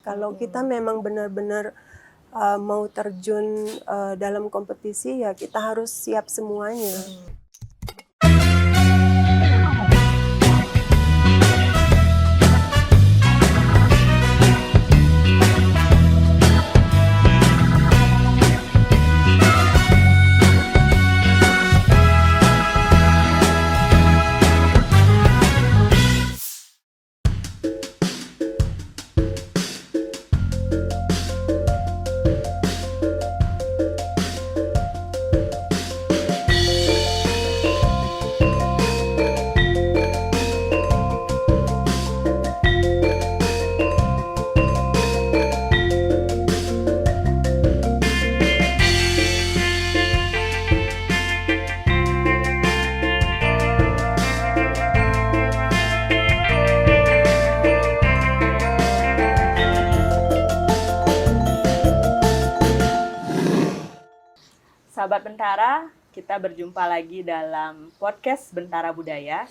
Kalau kita memang benar-benar mau terjun dalam kompetisi, ya kita harus siap semuanya. Sahabat Bentara, kita berjumpa lagi dalam podcast Bentara Budaya.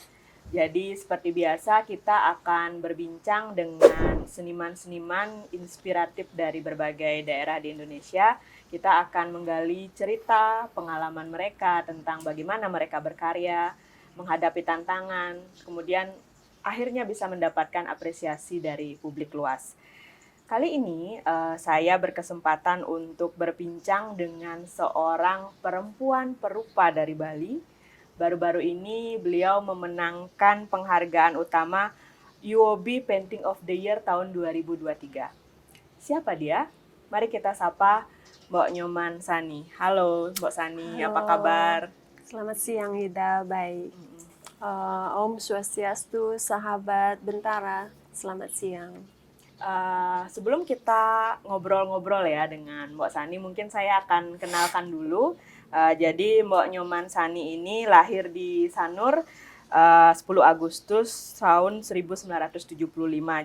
Jadi seperti biasa kita akan berbincang dengan seniman-seniman inspiratif dari berbagai daerah di Indonesia. Kita akan menggali cerita, pengalaman mereka tentang bagaimana mereka berkarya, menghadapi tantangan, kemudian akhirnya bisa mendapatkan apresiasi dari publik luas. Kali ini saya berkesempatan untuk berbincang dengan seorang perempuan perupa dari Bali. Baru-baru ini beliau memenangkan penghargaan utama UOB Painting of the Year tahun 2023. Siapa dia? Mari kita sapa Mbok Nyoman Sani. Halo Mbok Sani, Halo. apa kabar? Selamat siang Ida, baik. Om Swastiastu, sahabat Bentara, selamat siang. Sebelum kita ngobrol-ngobrol ya dengan Mbok Sani, mungkin saya akan kenalkan dulu. Jadi Mbok Nyoman Sani ini lahir di Sanur 10 Agustus tahun 1975.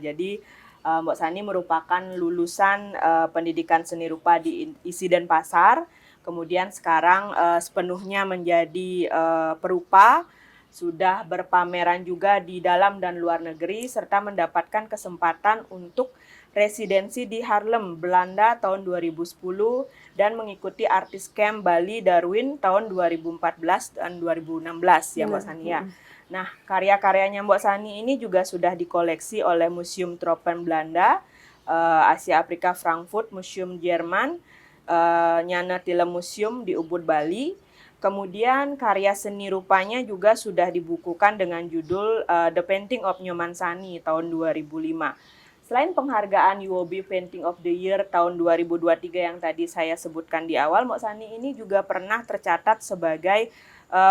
Jadi Mbok Sani merupakan lulusan pendidikan seni rupa di ISI Denpasar. Kemudian sekarang sepenuhnya menjadi perupa, sudah berpameran juga di dalam dan luar negeri, serta mendapatkan kesempatan untuk residensi di Haarlem, Belanda tahun 2010 dan mengikuti Artis Camp Bali Darwin tahun 2014 dan 2016 ya Mbak Sani ya. Nah, karya-karyanya Mbak Sani ini juga sudah dikoleksi oleh Museum Tropen Belanda, Asia Afrika Frankfurt Museum Jerman, Nyana Tillem Museum di Ubud, Bali. Kemudian karya seni rupanya juga sudah dibukukan dengan judul The Painting of Nyoman Sani tahun 2005. Selain penghargaan UOB Painting of the Year tahun 2023 yang tadi saya sebutkan di awal, Mbok Sani ini juga pernah tercatat sebagai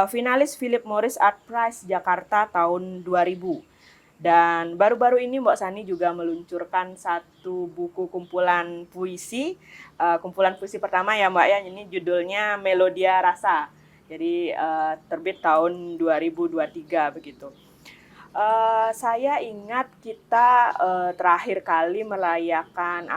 finalis Philip Morris Art Prize Jakarta tahun 2000. Dan baru-baru ini Mbok Sani juga meluncurkan satu buku kumpulan puisi. Kumpulan puisi pertama ya Mbak ya, ini judulnya Melodia Rasa. Jadi terbit tahun 2023 begitu. Saya ingat kita terakhir kali merayakan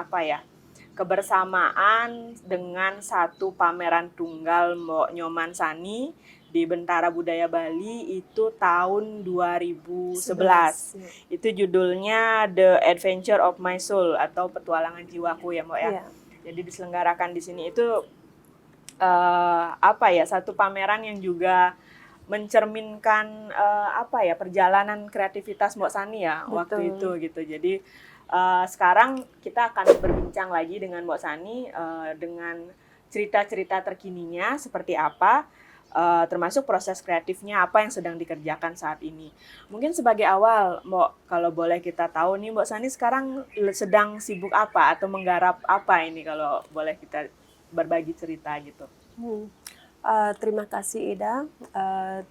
kebersamaan dengan satu pameran tunggal Mbok Nyoman Sani di Bentara Budaya Bali itu tahun 2011. Itu judulnya The Adventure of My Soul atau Petualangan Jiwaku ya Mbok ya. Yeah. Jadi diselenggarakan di sini itu satu pameran yang juga mencerminkan perjalanan kreativitas Mbok Sani ya. Betul. Waktu itu gitu. Jadi sekarang kita akan berbincang lagi dengan Mbok Sani dengan cerita-cerita terkininya seperti apa, termasuk proses kreatifnya apa yang sedang dikerjakan saat ini. Mungkin sebagai awal Mbok, kalau boleh kita tahu nih Mbok Sani sekarang sedang sibuk apa atau menggarap apa ini, kalau boleh kita berbagi cerita gitu. Terima kasih Ida,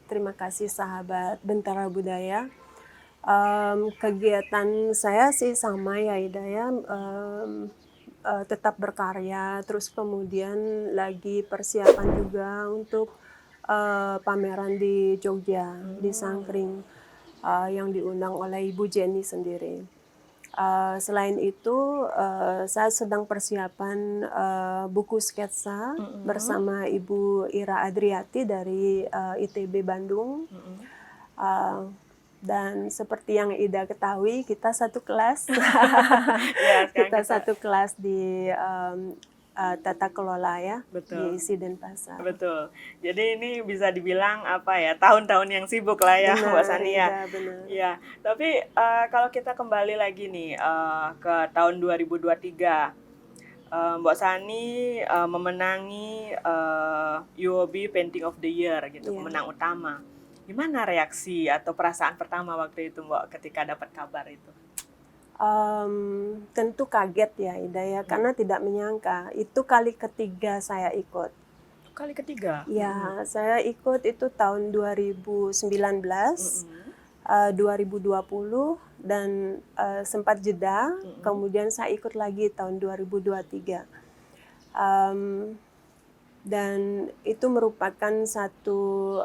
terima kasih sahabat Bentara Budaya. Kegiatan saya sih sama ya Ida ya, tetap berkarya, terus kemudian lagi persiapan juga untuk pameran di Jogja, di Sangkring, yang diundang oleh Ibu Jenny sendiri. Selain itu, saya sedang persiapan buku sketsa bersama Ibu Ira Adriati dari ITB Bandung. Dan seperti yang Ida ketahui, kita satu kelas. Ya, sekarang Kita satu kelas di tata kelola ya, betul. di ISI Denpasar. Betul. Jadi ini bisa dibilang apa ya, tahun-tahun yang sibuk lah ya, Mbak Benar, Sani ya. Ida, benar. Ya, tapi kalau kita kembali lagi nih ke tahun 2023, Mbak Sani memenangi UOB Painting of the Year gitu, Iya. pemenang utama. Gimana reaksi atau perasaan pertama waktu itu Mbak ketika dapat kabar itu? Tentu kaget ya Ida ya, karena tidak menyangka. Itu kali ketiga saya ikut. Kali ketiga? Ya, saya ikut itu tahun 2019, 2020, dan sempat jeda, kemudian saya ikut lagi tahun 2023. Dan itu merupakan satu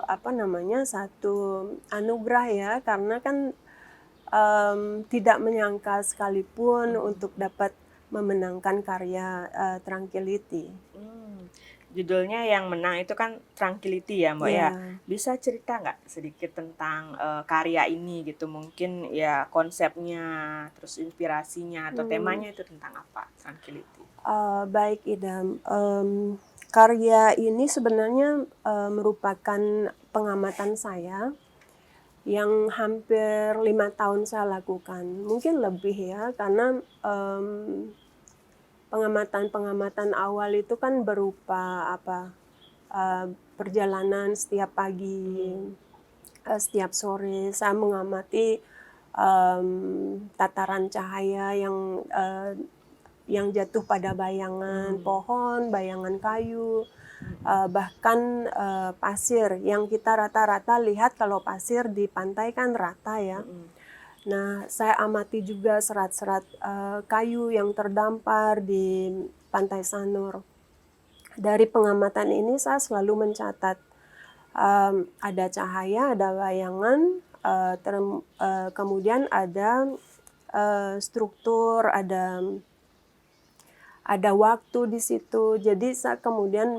satu anugerah ya, karena kan tidak menyangka sekalipun untuk dapat memenangkan karya Tranquility. Judulnya yang menang itu kan Tranquility ya Mbak ya. Ya. Bisa cerita nggak sedikit tentang karya ini gitu, mungkin ya konsepnya, terus inspirasinya atau temanya itu tentang apa Tranquility? Baik Ida, karya ini sebenarnya merupakan pengamatan saya yang hampir 5 tahun saya lakukan, mungkin lebih ya, karena pengamatan awal itu kan berupa perjalanan setiap pagi, setiap sore saya mengamati tataran cahaya yang jatuh pada bayangan pohon, bayangan kayu, bahkan pasir yang kita rata-rata lihat kalau pasir di pantai kan rata ya. Nah, saya amati juga serat-serat kayu yang terdampar di Pantai Sanur. Dari pengamatan ini saya selalu mencatat ada cahaya, ada bayangan, kemudian ada struktur, ada waktu di situ. Jadi saya kemudian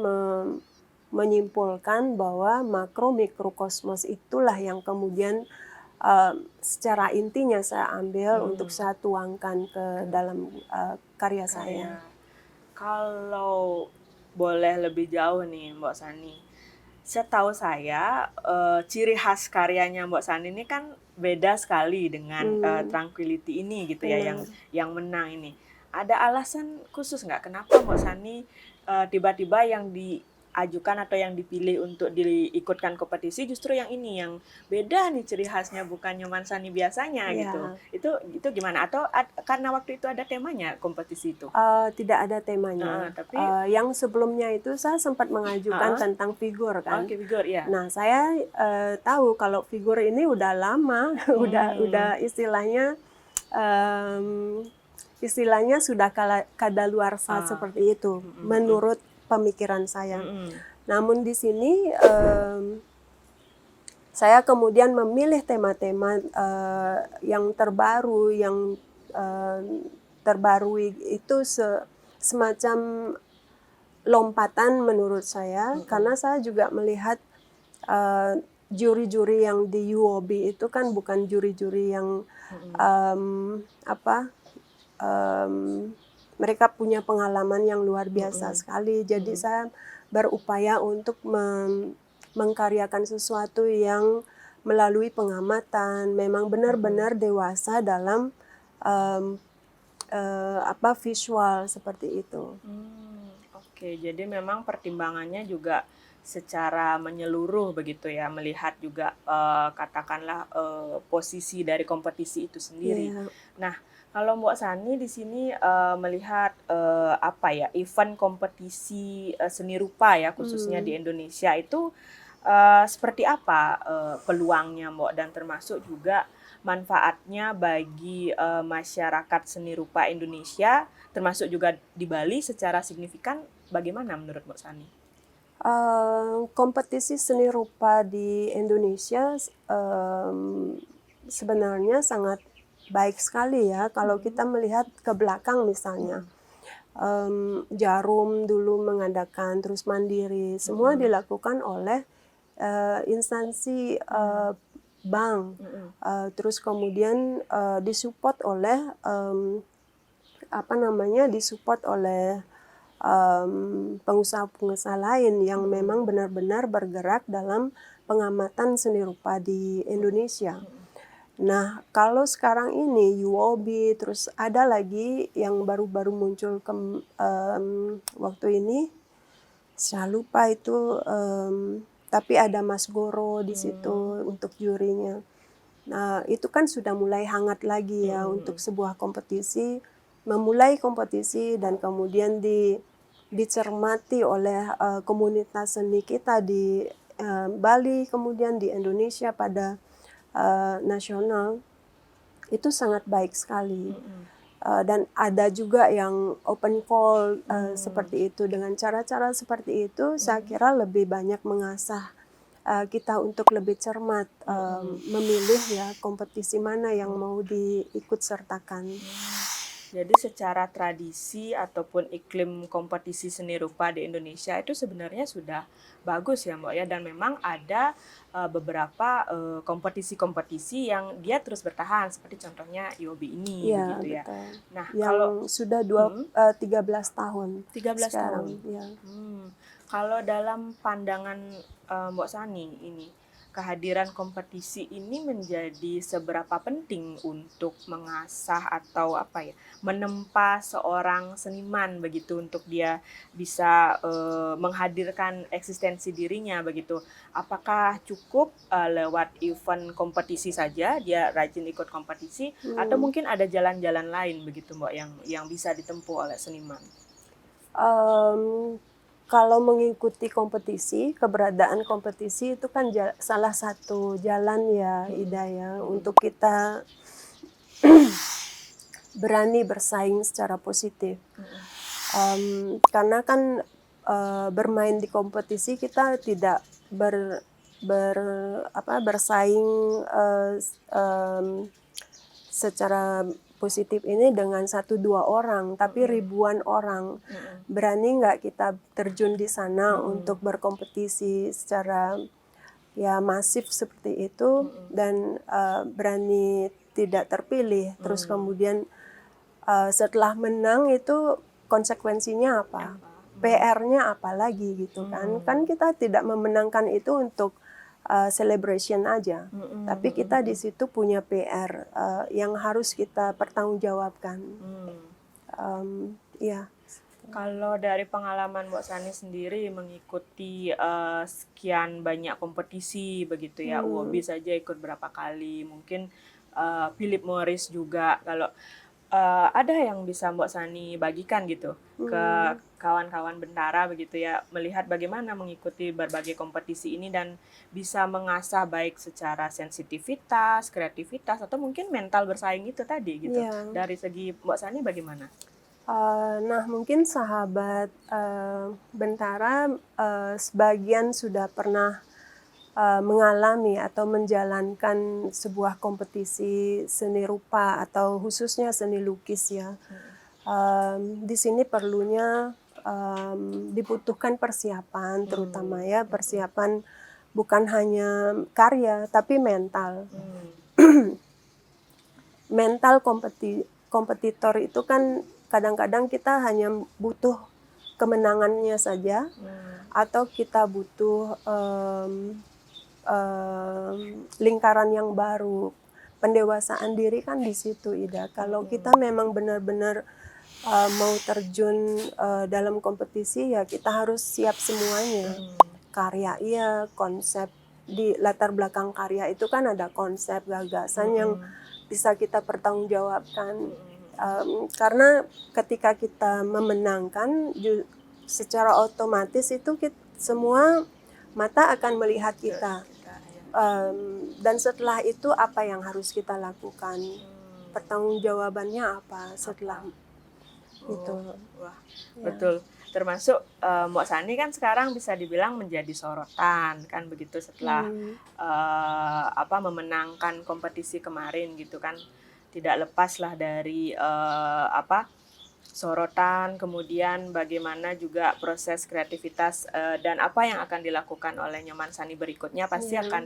menyimpulkan bahwa makro mikrokosmos itulah yang kemudian secara intinya saya ambil untuk saya tuangkan ke dalam karya saya. Kalau boleh lebih jauh nih Mbak Sani, setahu saya ciri khas karyanya Mbak Sani ini kan beda sekali dengan Tranquility ini gitu ya, yang menang ini. Ada alasan khusus nggak kenapa Mbak Sani tiba-tiba yang diajukan atau yang dipilih untuk diikutkan kompetisi justru yang ini, yang beda nih ciri khasnya, bukan Nyoman Sani biasanya gitu. Itu gimana? Atau karena waktu itu ada temanya kompetisi itu? Tidak ada temanya. Tapi yang sebelumnya itu saya sempat mengajukan tentang figur kan. Figur ya. Nah, saya tahu kalau figur ini udah lama, udah istilahnya sudah kadaluarsa seperti itu, menurut pemikiran saya. Namun di sini saya kemudian memilih tema-tema yang terbaru, yang terbarui itu semacam lompatan menurut saya, karena saya juga melihat juri-juri yang di UOB itu kan bukan juri-juri yang mereka punya pengalaman yang luar biasa sekali. Jadi saya berupaya untuk mengkaryakan sesuatu yang melalui pengamatan memang benar-benar dewasa dalam visual seperti itu. Oke, jadi memang pertimbangannya juga secara menyeluruh begitu ya, melihat juga katakanlah posisi dari kompetisi itu sendiri. Nah, kalau Mbak Sani di sini melihat event kompetisi seni rupa ya, khususnya di Indonesia itu seperti apa peluangnya Mbak, dan termasuk juga manfaatnya bagi masyarakat seni rupa Indonesia, termasuk juga di Bali secara signifikan, bagaimana menurut Mbak Sani? Kompetisi seni rupa di Indonesia sebenarnya sangat baik sekali ya, kalau kita melihat ke belakang misalnya. Jarum dulu mengadakan, terus Mandiri, semua dilakukan oleh instansi bank, terus kemudian disupport oleh disupport oleh pengusaha-pengusaha lain yang memang benar-benar bergerak dalam pengamatan seni rupa di Indonesia. Nah, kalau sekarang ini UOB, terus ada lagi yang baru-baru muncul waktu ini, saya lupa itu, tapi ada Mas Goro di situ untuk jurinya. Nah, itu kan sudah mulai hangat lagi ya untuk sebuah kompetisi, memulai kompetisi dan kemudian dicermati oleh komunitas seni kita di Bali, kemudian di Indonesia pada nasional, itu sangat baik sekali. Dan ada juga yang open call seperti itu. Dengan cara-cara seperti itu, saya kira lebih banyak mengasah kita untuk lebih cermat memilih ya kompetisi mana yang mau diikut sertakan. Jadi secara tradisi ataupun iklim kompetisi seni rupa di Indonesia itu sebenarnya sudah bagus ya Mbak ya, dan memang ada beberapa kompetisi-kompetisi yang dia terus bertahan seperti contohnya IOB ini Ya, begitu ya. betul. Nah, Yang kalau sudah 13 tahun 13 sekarang. tahun. Ya. Kalau dalam pandangan Mbak Sani ini, kehadiran kompetisi ini menjadi seberapa penting untuk mengasah atau menempa seorang seniman begitu untuk dia bisa menghadirkan eksistensi dirinya begitu. Apakah cukup lewat event kompetisi saja dia rajin ikut kompetisi atau mungkin ada jalan-jalan lain begitu Mbak yang bisa ditempuh oleh seniman? Kalau mengikuti kompetisi, keberadaan kompetisi itu kan salah satu jalan ya, Ida ya, untuk kita berani bersaing secara positif. Karena kan bermain di kompetisi kita tidak bersaing secara positif ini dengan 1-2 orang, tapi ribuan orang. Berani nggak kita terjun di sana untuk berkompetisi secara ya masif seperti itu dan berani tidak terpilih. Terus kemudian setelah menang itu konsekuensinya apa? PR-nya apa lagi gitu kan? Kan kita tidak memenangkan itu untuk celebration aja, tapi kita di situ punya PR yang harus kita pertanggungjawabkan. Ya. Kalau dari pengalaman Mbak Sani sendiri mengikuti sekian banyak kompetisi begitu ya, UOB saja ikut berapa kali, mungkin Philip Morris juga. Kalau ada yang bisa Mbak Sani bagikan gitu ke kawan-kawan Bentara begitu ya, melihat bagaimana mengikuti berbagai kompetisi ini dan bisa mengasah baik secara sensitivitas, kreativitas, atau mungkin mental bersaing itu tadi gitu. Yeah. Dari segi Mbak Sani bagaimana? Nah, mungkin sahabat Bentara sebagian sudah pernah mengalami atau menjalankan sebuah kompetisi seni rupa atau khususnya seni lukis ya. Di sini perlunya dibutuhkan persiapan, terutama ya persiapan bukan hanya karya tapi mental. Mental kompetitor itu kan kadang-kadang kita hanya butuh kemenangannya saja, atau kita butuh lingkaran yang baru. Pendewasaan diri kan di situ, Ida. Kalau kita memang benar-benar mau terjun dalam kompetisi, ya kita harus siap semuanya. Karya iya, konsep di latar belakang karya itu kan ada konsep, gagasan yang bisa kita pertanggungjawabkan. Karena ketika kita memenangkan, secara otomatis itu semua mata akan melihat kita. Dan setelah itu apa yang harus kita lakukan? Pertanggungjawabannya apa setelah itu? Wah, ya. Betul. Termasuk Mbak Sani kan sekarang bisa dibilang menjadi sorotan kan begitu setelah memenangkan kompetisi kemarin gitu kan, tidak lepas lah dari sorotan, kemudian bagaimana juga proses kreativitas dan apa yang akan dilakukan oleh Nyoman Sani berikutnya pasti Iya, akan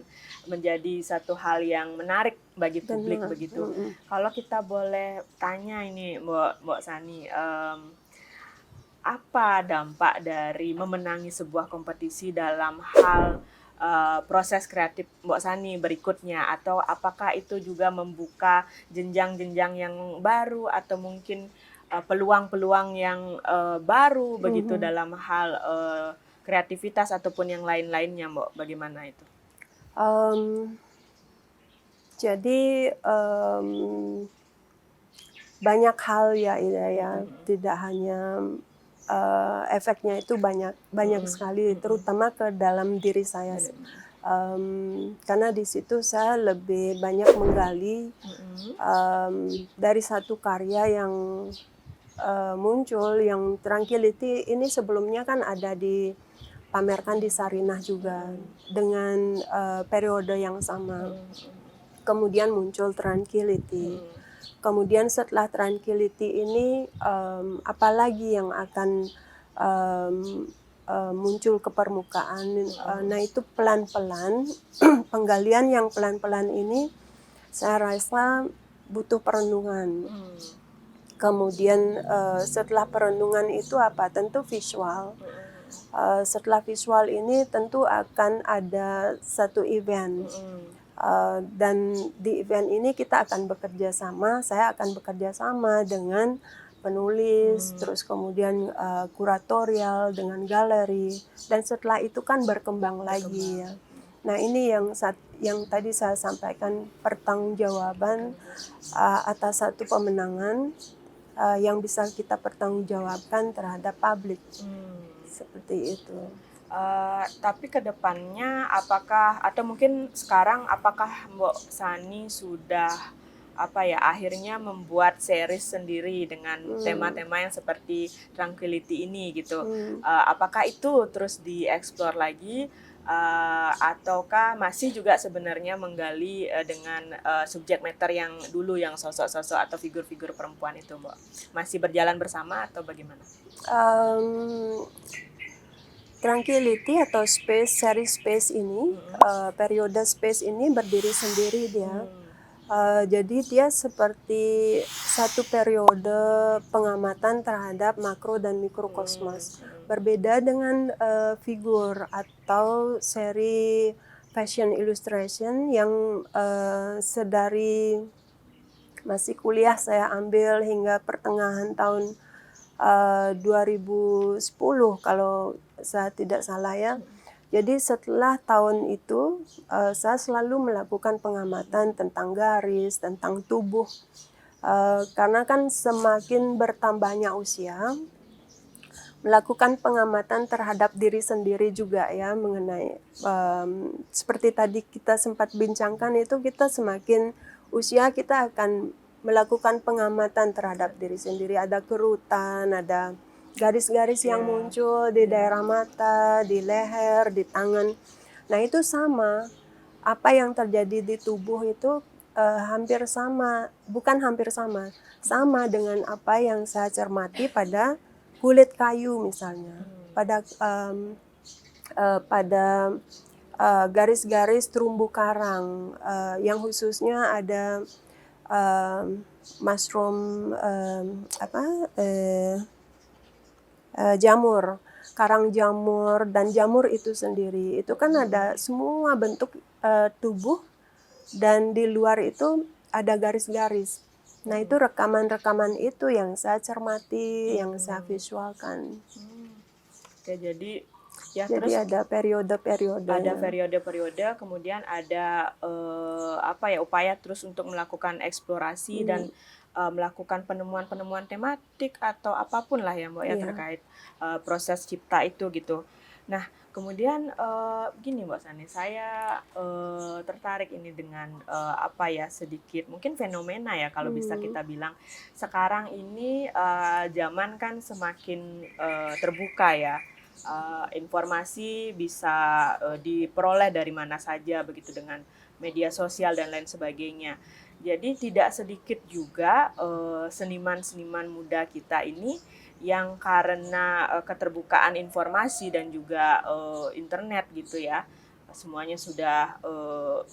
menjadi satu hal yang menarik bagi publik benar. begitu. Mm-mm. Kalau kita boleh tanya ini Mbak Sani, apa dampak dari memenangi sebuah kompetisi dalam hal proses kreatif Mbak Sani berikutnya, atau apakah itu juga membuka jenjang-jenjang yang baru atau mungkin peluang-peluang yang baru begitu Mhm. dalam hal kreativitas ataupun yang lain-lainnya Mbak, bagaimana itu? Em, jadi banyak hal ya Ida ya, tidak hanya efeknya itu banyak banyak sekali, terutama ke dalam diri saya. Karena di situ saya lebih banyak menggali dari satu karya yang muncul, yang Tranquility ini sebelumnya kan ada dipamerkan di Sarinah juga dengan periode yang sama. Kemudian muncul Tranquility. Kemudian setelah Tranquility ini apalagi yang akan muncul ke permukaan. Nah itu pelan-pelan penggalian yang pelan-pelan ini saya rasa butuh perenungan. Kemudian setelah perenungan itu apa? Tentu visual. Setelah visual ini tentu akan ada satu event. Dan di event ini kita akan bekerja sama, saya akan bekerja sama dengan penulis, terus kemudian kuratorial dengan galeri, dan setelah itu kan berkembang lagi ya. Nah ini yang tadi saya sampaikan, pertanggungjawaban atas satu pemenangan yang bisa kita pertanggungjawabkan terhadap publik, seperti itu. Tapi kedepannya apakah atau mungkin sekarang apakah Mbok Sani sudah akhirnya membuat series sendiri dengan tema-tema yang seperti Tranquility ini gitu? Apakah itu terus dieksplor lagi ataukah masih juga sebenarnya menggali dengan subjek matter yang dulu, yang sosok-sosok atau figur-figur perempuan itu Mbok? Masih berjalan bersama atau bagaimana? Tranquility atau seri Space ini, periode Space ini berdiri sendiri dia. Jadi dia seperti satu periode pengamatan terhadap makro dan mikrokosmos. Berbeda dengan figur atau seri fashion illustration yang sedari masih kuliah saya ambil hingga pertengahan tahun 2010 kalau saya tidak salah ya. Jadi setelah tahun itu saya selalu melakukan pengamatan tentang garis, tentang tubuh. Karena kan semakin bertambahnya usia, melakukan pengamatan terhadap diri sendiri juga ya, mengenai seperti tadi kita sempat bincangkan itu, kita semakin usia kita akan melakukan pengamatan terhadap diri sendiri. Ada kerutan, ada garis-garis yang muncul di daerah mata, di leher, di tangan. Nah itu sama, apa yang terjadi di tubuh itu hampir sama, bukan hampir sama, sama dengan apa yang saya cermati pada kulit kayu misalnya, pada garis-garis terumbu karang yang khususnya ada mushroom jamur, karang jamur dan jamur itu sendiri. Itu kan ada semua bentuk tubuh dan di luar itu ada garis-garis. Nah itu rekaman-rekaman itu yang saya cermati, yang saya visualkan. Oke, jadi ya Jadi terus ada periode-periode. ada periode-periode, kemudian ada upaya terus untuk melakukan eksplorasi dan melakukan penemuan-penemuan tematik atau apapun lah ya Mbak ya terkait proses cipta itu gitu. Nah kemudian gini Mbak Sani, saya tertarik ini dengan sedikit mungkin fenomena ya kalau bisa kita bilang. Sekarang ini zaman kan semakin terbuka ya. Informasi bisa diperoleh dari mana saja begitu dengan media sosial dan lain sebagainya. Jadi tidak sedikit juga seniman-seniman muda kita ini yang karena keterbukaan informasi dan juga internet gitu ya, semuanya sudah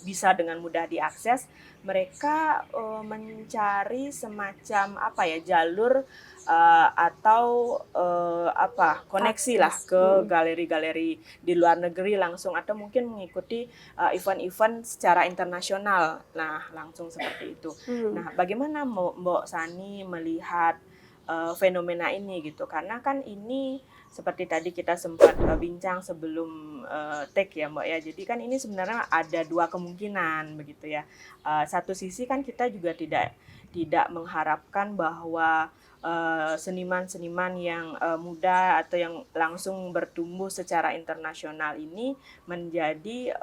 bisa dengan mudah diakses, mereka mencari semacam apa ya, jalur atau apa, koneksi lah Akses. ke galeri-galeri di luar negeri langsung, atau mungkin mengikuti event-event secara internasional. Nah, langsung seperti itu. Hmm. Nah, bagaimana Mbok Sani melihat fenomena ini gitu? Karena kan ini seperti tadi kita sempat bincang sebelum take ya Mbak ya. Jadi kan ini sebenarnya ada dua kemungkinan begitu ya. Satu sisi kan kita juga tidak mengharapkan bahwa seniman-seniman yang muda atau yang langsung bertumbuh secara internasional ini menjadi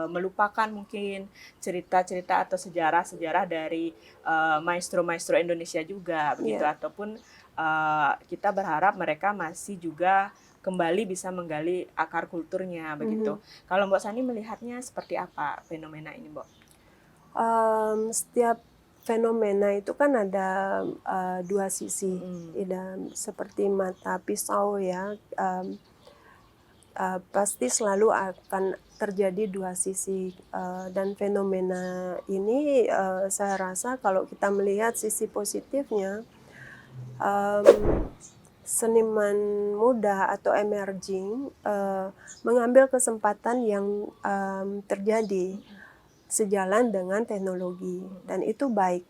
melupakan mungkin cerita-cerita atau sejarah-sejarah dari maestro-maestro Indonesia juga begitu, Ya. ataupun kita berharap mereka masih juga kembali bisa menggali akar kulturnya begitu. Kalau Mbak Sani melihatnya seperti apa fenomena ini, Mbak? Setiap fenomena itu kan ada dua sisi, Mm. dan seperti mata pisau ya, pasti selalu akan terjadi dua sisi, dan fenomena ini saya rasa kalau kita melihat sisi positifnya, seniman muda atau emerging mengambil kesempatan yang terjadi sejalan dengan teknologi, dan itu baik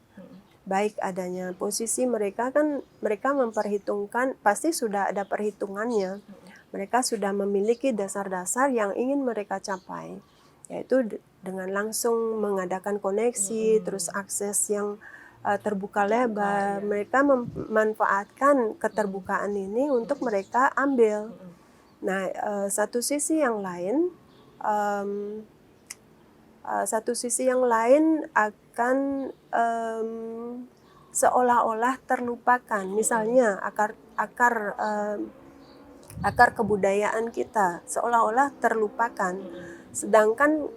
adanya posisi mereka. Kan mereka memperhitungkan, pasti sudah ada perhitungannya, mereka sudah memiliki dasar-dasar yang ingin mereka capai, yaitu dengan langsung mengadakan koneksi, terus akses yang terbuka lebar. Mereka memanfaatkan keterbukaan ini untuk mereka ambil. Nah, satu sisi yang lain, akan seolah-olah terlupakan. Misalnya akar kebudayaan kita seolah-olah terlupakan. Sedangkan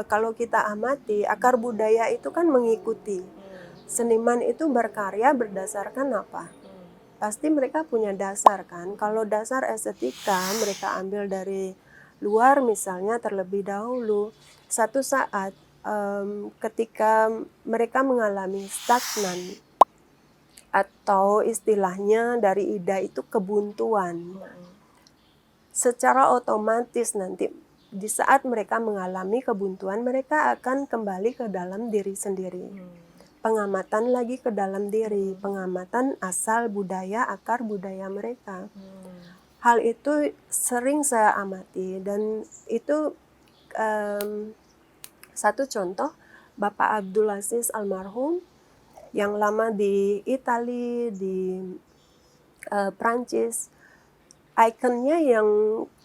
kalau kita amati, akar budaya itu kan mengikuti. Seniman itu berkarya berdasarkan apa? Pasti mereka punya dasar kan. Kalau dasar estetika mereka ambil dari luar misalnya terlebih dahulu. Satu saat ketika mereka mengalami stagnan, atau istilahnya dari Ida itu kebuntuan, secara otomatis nanti di saat mereka mengalami kebuntuan, mereka akan kembali ke dalam diri sendiri. Pengamatan lagi ke dalam diri, pengamatan asal budaya, akar budaya mereka. Hal itu sering saya amati, dan itu satu contoh, Bapak Abdul Aziz almarhum yang lama di Italia, di Prancis, ikonnya yang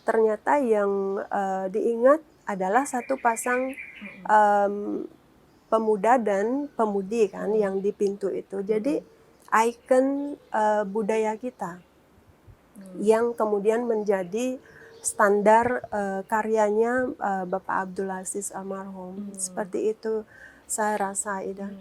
ternyata yang diingat adalah satu pasang pemuda dan pemudi kan yang di pintu itu. Jadi ikon budaya kita yang kemudian menjadi standar karyanya Bapak Abdul Aziz almarhum. Seperti itu saya rasa, Ida.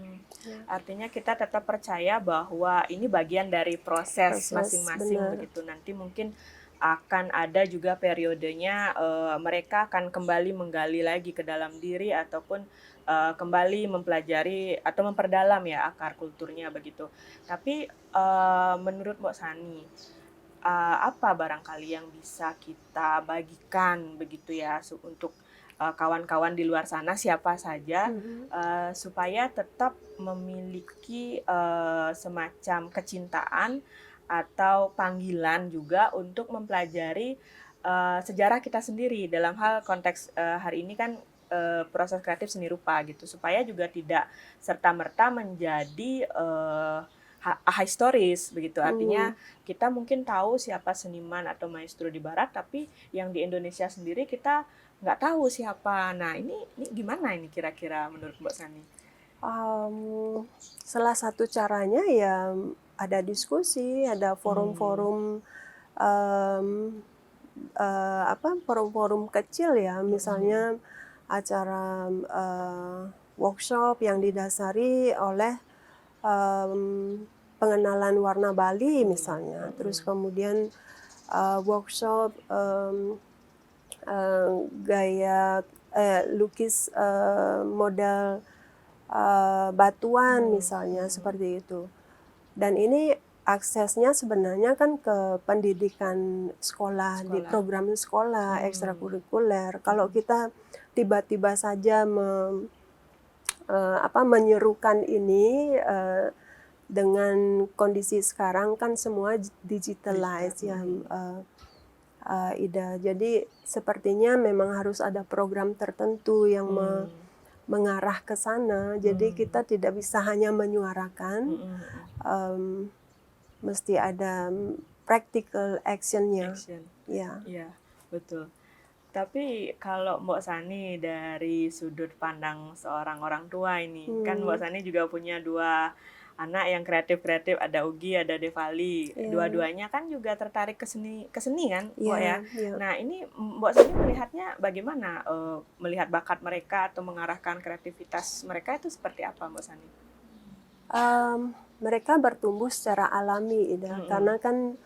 Artinya kita tetap percaya bahwa ini bagian dari proses masing-masing benar. begitu. Nanti mungkin akan ada juga periodenya mereka akan kembali menggali lagi ke dalam diri, ataupun kembali mempelajari atau memperdalam ya akar kulturnya begitu. Tapi menurut Mbak Sani, apa barangkali yang bisa kita bagikan begitu ya untuk kawan-kawan di luar sana siapa saja supaya tetap memiliki semacam kecintaan atau panggilan juga untuk mempelajari sejarah kita sendiri dalam hal konteks hari ini kan proses kreatif seni rupa gitu, supaya juga tidak serta-merta menjadi ahistoris begitu. Artinya kita mungkin tahu siapa seniman atau maestro di barat, tapi yang di Indonesia sendiri kita nggak tahu siapa. Nah ini gimana ini kira-kira menurut Mbak Sani? Salah satu caranya ya ada diskusi, ada forum-forum forum-forum kecil ya, misalnya acara workshop yang didasari oleh pengenalan warna Bali misalnya, terus kemudian workshop gaya lukis model batuan misalnya seperti itu. Dan ini aksesnya sebenarnya kan ke pendidikan sekolah, di program sekolah ekstrakurikuler. Kalau kita tiba-tiba saja menyerukan ini dengan kondisi sekarang kan semua digitalize ya, Ida. Jadi sepertinya memang harus ada program tertentu yang mengarah ke sana. Jadi kita tidak bisa hanya menyuarakan, mesti ada practical actionnya. Ya. Iya, betul. Tapi kalau Mbok Sani dari sudut pandang seorang orang tua ini, kan Mbok Sani juga punya 2 anak yang kreatif-kreatif, ada Ugi, ada Devali. Dua-duanya kan juga tertarik ke seni kan, Mbok ya. Nah, ini Mbok Sani melihatnya bagaimana melihat bakat mereka atau mengarahkan kreativitas mereka itu seperti apa, Mbok Sani? Mereka bertumbuh secara alami, Ida, karena kan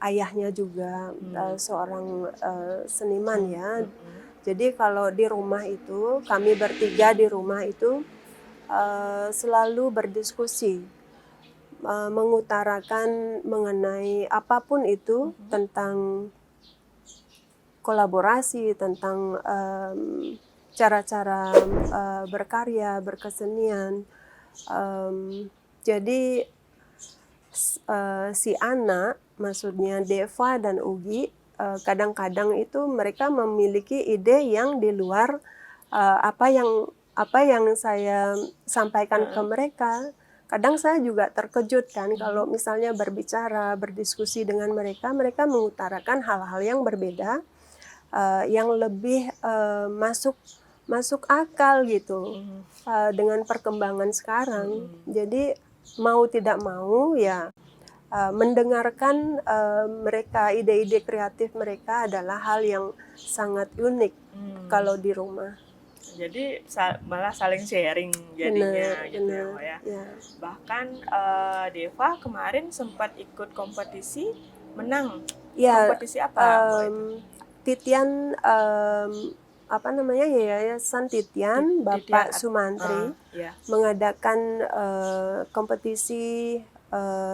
ayahnya juga seorang seniman ya. Jadi kalau di rumah itu, kami bertiga di rumah itu selalu berdiskusi, mengutarakan mengenai apapun itu tentang kolaborasi, tentang cara-cara berkarya, berkesenian. Jadi si anak, maksudnya Deva dan Ugi, kadang-kadang itu mereka memiliki ide yang di luar apa yang saya sampaikan ke mereka. Kadang saya juga terkejut kan kalau misalnya berbicara, berdiskusi dengan mereka mengutarakan hal-hal yang berbeda, yang lebih masuk akal gitu dengan perkembangan sekarang. Jadi mau tidak mau ya mendengarkan mereka, ide-ide kreatif mereka adalah hal yang sangat unik kalau di rumah. Jadi malah saling sharing jadinya gitu ya. Bahkan Deva kemarin sempat ikut kompetisi, menang. Kompetisi apa? Titian Yayasan Titian Bapak Sumantri mengadakan kompetisi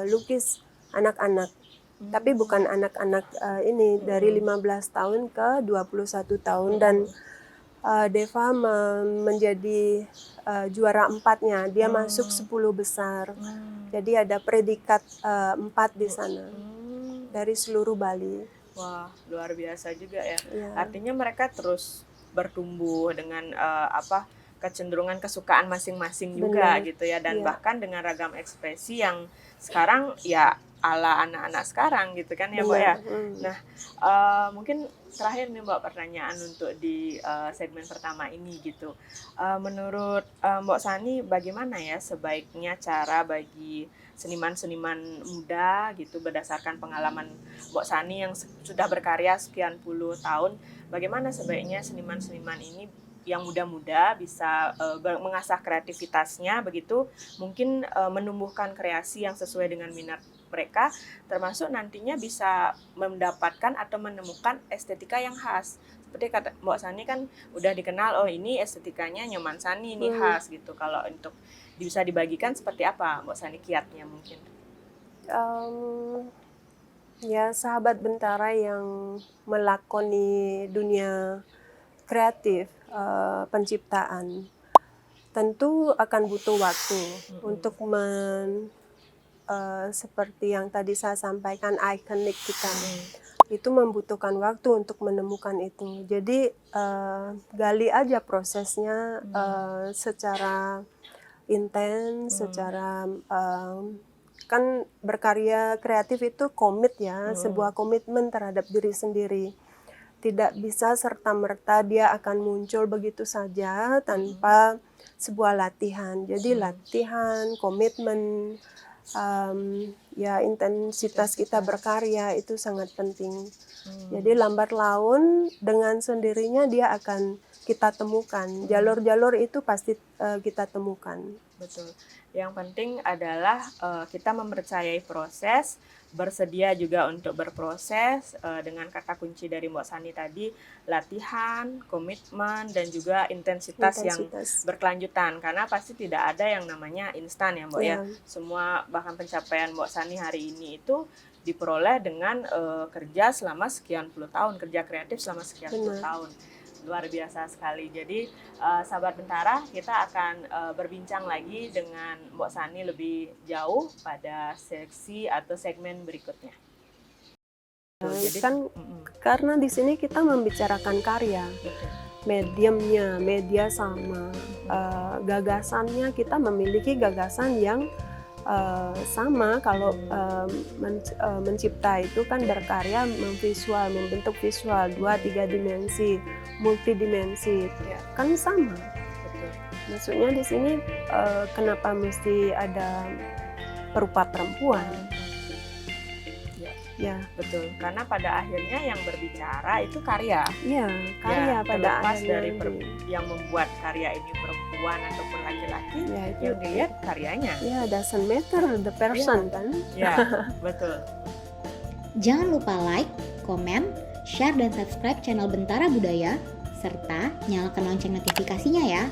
lukis anak-anak. Tapi bukan anak-anak ini dari 15 tahun ke 21 tahun dan Deva menjadi juara 4-nya. Dia masuk 10 besar. Jadi ada predikat 4 di sana dari seluruh Bali. Wah, luar biasa juga ya. Artinya mereka terus bertumbuh dengan kecenderungan kesukaan masing-masing juga gitu ya, dan bahkan dengan ragam ekspresi yang sekarang ya ala anak-anak sekarang gitu kan ya, Mbak ya. Nah, mungkin terakhir nih Mbak, pertanyaan untuk di segmen pertama ini gitu. Menurut Mbak Sani bagaimana ya sebaiknya cara bagi seniman-seniman muda gitu, berdasarkan pengalaman Mbak Sani yang sudah berkarya sekian puluh tahun, bagaimana sebaiknya seniman-seniman ini yang muda-muda bisa mengasah kreativitasnya begitu, mungkin menumbuhkan kreasi yang sesuai dengan minat mereka, termasuk nantinya bisa mendapatkan atau menemukan estetika yang khas. Seperti kata Mbak Sani kan udah dikenal, oh ini estetikanya Nyoman Sani ini khas gitu. Kalau untuk bisa dibagikan seperti apa Mbak Sani kiatnya mungkin? Ya, sahabat Bentara yang melakoni dunia kreatif, penciptaan, tentu akan butuh waktu untuk seperti yang tadi saya sampaikan, ikonik kita. Itu membutuhkan waktu untuk menemukan itu. Jadi gali aja prosesnya secara intens, secara kan berkarya kreatif itu komit ya, sebuah komitmen terhadap diri sendiri. Tidak bisa serta-merta dia akan muncul begitu saja tanpa sebuah latihan. Jadi latihan, komitmen, ya intensitas kita berkarya itu sangat penting. Jadi lambat laun dengan sendirinya dia akan kita temukan. Jalur-jalur itu pasti kita temukan. Betul. Yang penting adalah kita mempercayai proses, bersedia juga untuk berproses dengan kata kunci dari Mbok Sani tadi, latihan, komitmen, dan juga intensitas yang berkelanjutan. Karena pasti tidak ada yang namanya instan ya Mbok ya. Semua bahkan pencapaian Mbok Sani hari ini itu diperoleh dengan kerja selama sekian puluh tahun, kerja kreatif selama sekian puluh tahun. Luar biasa sekali. Jadi sahabat Bentara, kita akan berbincang lagi dengan Mbok Sani lebih jauh pada seksi atau segmen berikutnya. Jadi kan karena di sini kita membicarakan karya, mediumnya, media sama, gagasannya kita memiliki gagasan yang sama. Kalau mencipta itu kan berkarya, memvisual, membentuk visual 2-3 dimensi, multidimensi, kan sama. Maksudnya di sini kenapa mesti ada perupa perempuan? Ya, betul. Karena pada akhirnya yang berbicara itu karya. Iya, karya ya, pada akhirnya. Dari yang membuat karya ini perempuan ataupun laki-laki, ya, itu yang dilihat karyanya. Ya, doesn't matter the person kan? Ya, betul. Jangan lupa like, komen, share dan subscribe channel Bentara Budaya serta nyalakan lonceng notifikasinya ya.